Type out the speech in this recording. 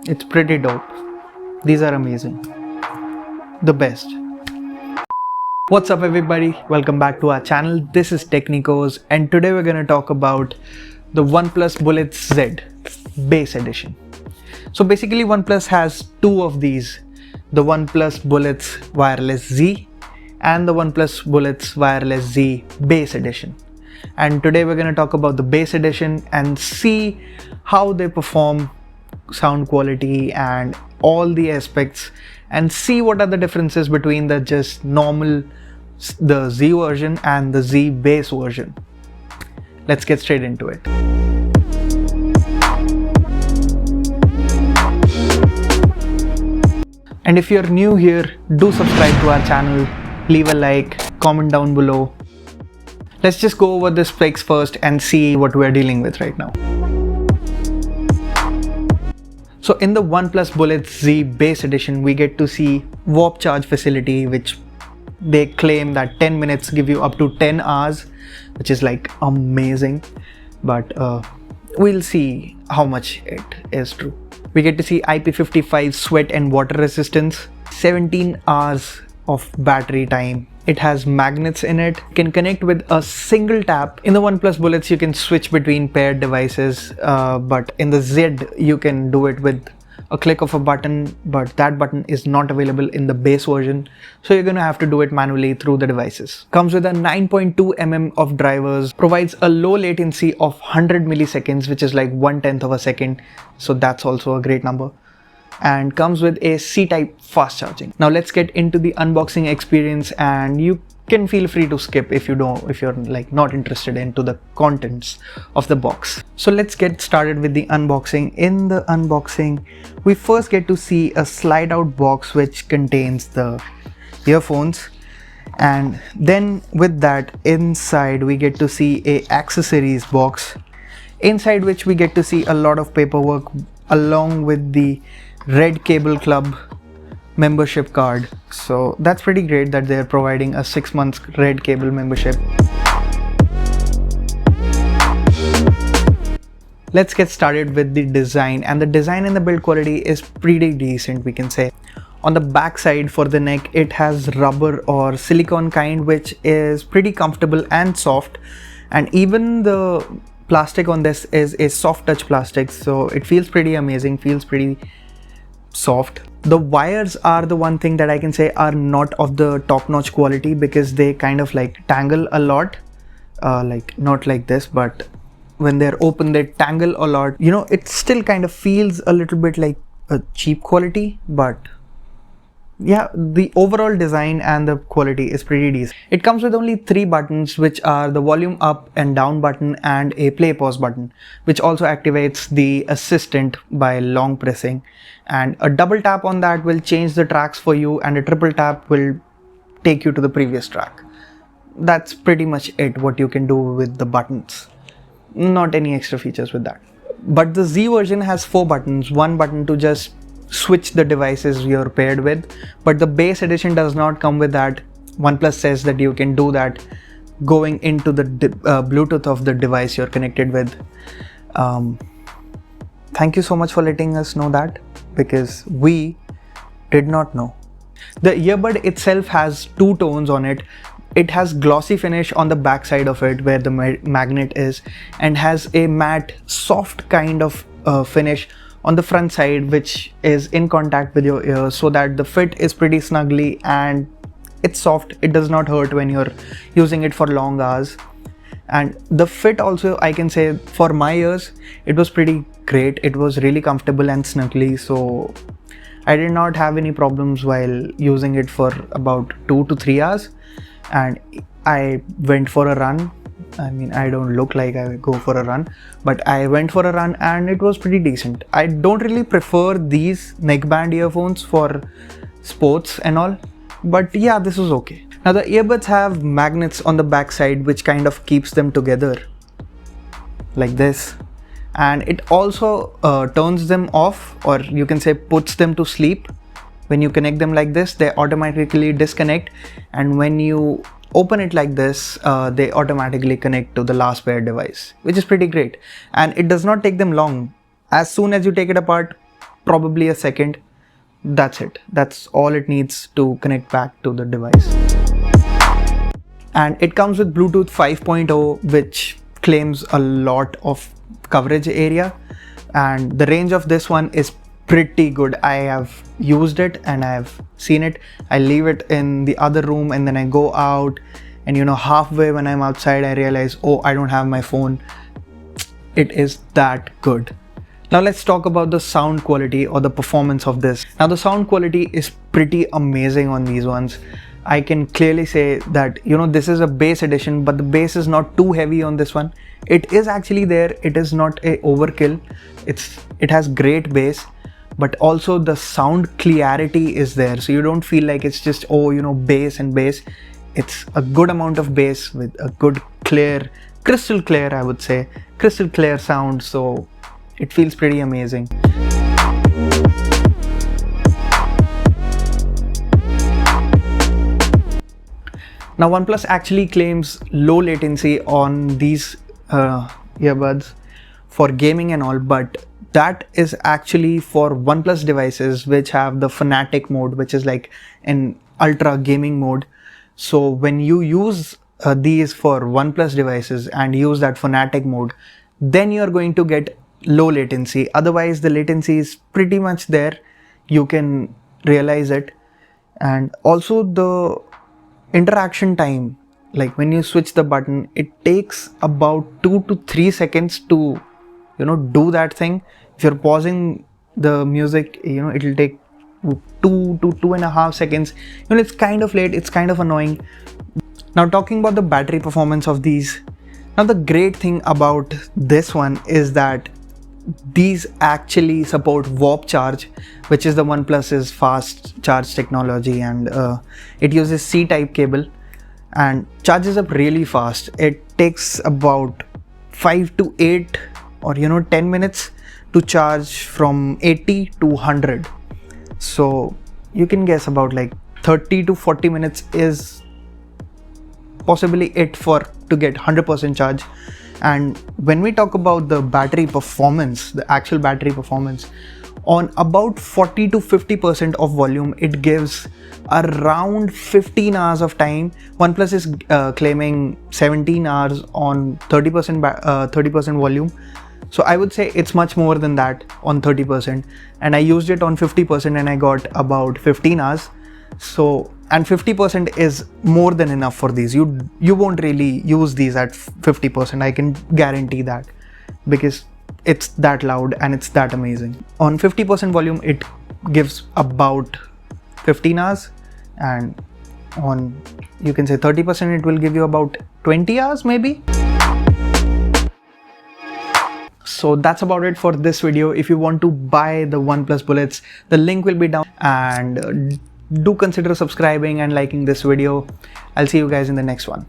It's pretty dope. These are amazing. The best. What's up everybody? Welcome back to our channel. This is Tecnicos and today we're going to talk about the OnePlus Bullets Z base edition. So basically OnePlus has two of these, the OnePlus Bullets Wireless Z and the OnePlus Bullets Wireless Z base edition. And today we're going to talk about the base edition and see how they perform, sound quality and all the aspects, and see what are the differences between the just normal, the Z version and the Z base version. Let's get straight into it. And if you're new here, do subscribe to our channel, leave a like, comment down below. Let's just go over the specs first and see what we're dealing with right now. So in the OnePlus Bullets Z base edition, we get to see warp charge facility, which they claim that 10 minutes give you up to 10 hours, which is like amazing, but we'll see how much it is true. We get to see IP55 sweat and water resistance, 17 hours of battery time. It has magnets in it. You can connect with a single tap. In the OnePlus Bullets, you can switch between paired devices, but in the Z, you can do it with a click of a button, but that button is not available in the base version. So you're gonna have to do it manually through the devices. Comes with a 9.2 mm of drivers, provides a low latency of 100 milliseconds, which is like 1/10 of a second. So that's also a great number. And comes with a C-type fast charging. Now let's get into the unboxing experience, and you can feel free to skip if you're like not interested into the contents of the box. So let's get started with the unboxing. In the unboxing, we first get to see a slide out box which contains the earphones, and then with that inside we get to see a accessories box, inside which we get to see a lot of paperwork along with the Red Cable Club membership card. So that's pretty great that they're providing a 6 months Red Cable membership. Let's get started with the design, and the design and the build quality is pretty decent, we can say. On the back side for the neck, it has rubber or silicone kind, which is pretty comfortable and soft, and even the plastic on this is a soft touch plastic, so it feels pretty amazing, feels pretty soft. The wires are the one thing that I can say are not of the top-notch quality, because they kind of like tangle a lot, like not like this, but when they're open they tangle a lot. You know, it still kind of feels a little bit like a cheap quality, but yeah, the overall design and the quality is pretty decent. It comes with only 3 buttons, which are the volume up and down button and a play pause button, which also activates the assistant by long pressing, and a double tap on that will change the tracks for you, and a triple tap will take you to the previous track. That's pretty much it, what you can do with the buttons. Not any extra features with that. But the Z version has 4 buttons, 1 button to just switch the devices you're paired with, but the base edition does not come with that. OnePlus says that you can do that going into the Bluetooth of the device you're connected with. Thank you so much for letting us know that, because we did not know. The earbud itself has 2 tones on it. It has glossy finish on the back side of it where the magnet is, and has a matte soft kind of finish on the front side, which is in contact with your ear, so that the fit is pretty snugly and it's soft. It does not hurt when you're using it for long hours. And the fit also, I can say for my ears, it was pretty great. It was really comfortable and snuggly, so I did not have any problems while using it for about 2 to 3 hours. And I went for a run. I mean, I don't look like I go for a run, but I went for a run and it was pretty decent. I don't really prefer these neckband earphones for sports and all, but yeah, this was okay. Now the earbuds have magnets on the back side, which kind of keeps them together like this, and it also turns them off, or you can say puts them to sleep. When you connect them like this, they automatically disconnect, and when you open it like this, they automatically connect to the last paired device, which is pretty great. And it does not take them long. As soon as you take it apart, probably a second. That's it. That's all it needs to connect back to the device. And it comes with Bluetooth 5.0, which claims a lot of coverage area, and the range of this one is pretty good. I have used it and I have seen it. I leave it in the other room and then I go out, and you know, halfway when I'm outside I realize, oh, I don't have my phone. It is that good. Now let's talk about the sound quality or the performance of this. Now the sound quality is pretty amazing on these ones. I can clearly say that, you know, this is a bass edition, but the bass is not too heavy on this one. It is actually there. It is not a overkill. It has great bass, but also the sound clarity is there. So you don't feel like it's just, oh, you know, bass and bass. It's a good amount of bass with a good clear, crystal clear, I would say, crystal clear sound. So it feels pretty amazing. Now OnePlus actually claims low latency on these earbuds for gaming and all, but that is actually for OnePlus devices which have the Fanatic mode, which is like an ultra gaming mode. So when you use these for OnePlus devices and use that Fanatic mode, then you're going to get low latency. Otherwise the latency is pretty much there. You can realize it. And also the interaction time, like when you switch the button, it takes about 2 to 3 seconds to, you know, do that thing. If you're pausing the music, you know, it'll take 2 to 2.5 seconds. You know, it's kind of late, it's kind of annoying. Now talking about the battery performance of these, now the great thing about this one is that these actually support warp charge, which is the OnePlus's fast charge technology, and it uses C-type cable and charges up really fast. It takes about 5 to 8 or 10 minutes to charge from 80 to 100. So you can guess about like 30 to 40 minutes is possibly it to get 100% charge. And when we talk about the battery performance, the actual battery performance, on about 40 to 50% of volume, it gives around 15 hours of time. OnePlus is claiming 17 hours on 30% volume. So I would say it's much more than that on 30%. And I used it on 50% and I got about 15 hours. So, and 50% is more than enough for these. You won't really use these at 50%. I can guarantee that, because it's that loud and it's that amazing. On 50% volume, it gives about 15 hours, and on, you can say 30%, it will give you about 20 hours maybe. So that's about it for this video. If you want to buy the OnePlus Bullets, the link will be down, and do consider subscribing and liking this video. I'll see you guys in the next one.